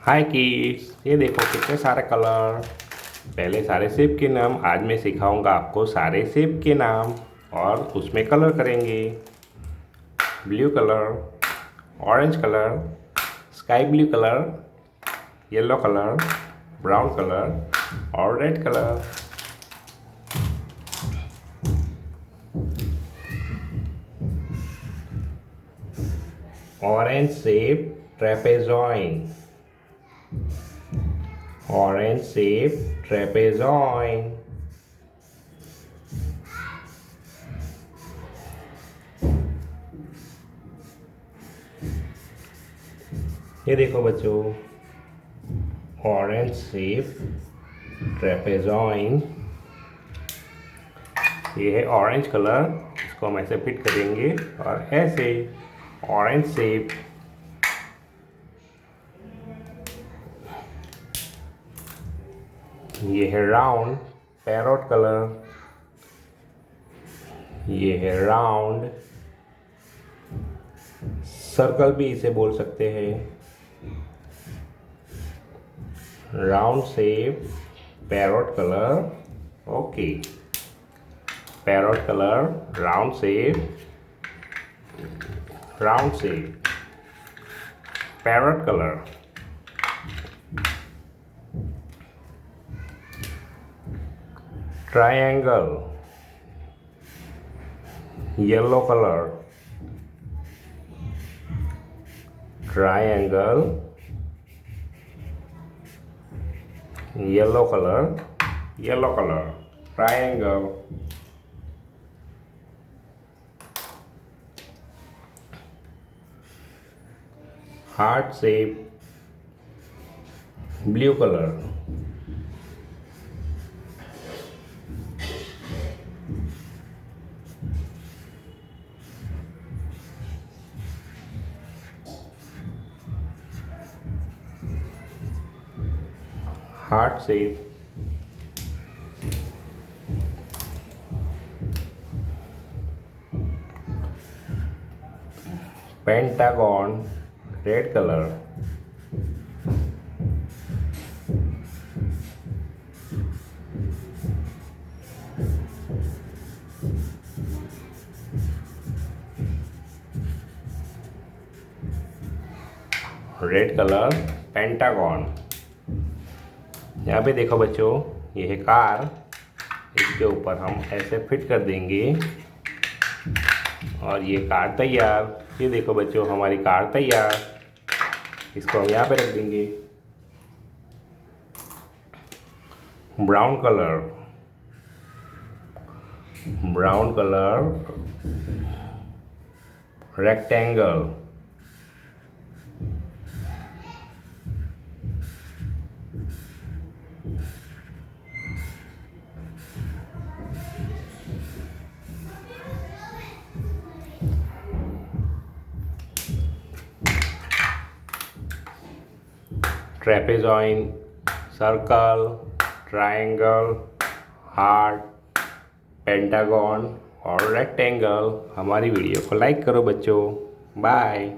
हाय kids, ये देखो कितने सारे कलर। पहले सारे शेप के नाम, आज मैं सिखाऊंगा आपको सारे शेप के नाम और उसमें कलर करेंगे। Blue colour, orange colour, sky blue colour, yellow colour, brown colour और red colour. Orange shape trapezoid. Orange shape trapezoid. ये देखो बच्चों, ऑरेंज शेप ट्रेपेजॉइड। ये है ऑरेंज कलर, इसको हम ऐसे फिट करेंगे और ऐसे ऑरेंज शेप। ये है राउंड पैरोट कलर। ये है राउंड सर्कल भी इसे बोल सकते हैं। Round shape parrot colour. Okay, parrot colour, round shape, parrot colour. Triangle, yellow colour. Triangle, yellow colour, triangle. Heart shape blue colour. Heart shape pentagon red colour. Red colour pentagon. यहाँ पे देखो बच्चों, ये है कार, इसके ऊपर हम ऐसे फिट कर देंगे और ये कार तैयार। ये देखो बच्चों, हमारी कार तैयार। इसको हम यहाँ पे रख देंगे। Brown colour rectangle. Trapezoid, circle, triangle, heart, pentagon और रेक्टेंगल। हमारी वीडियो को लाइक करो बच्चों। बाय।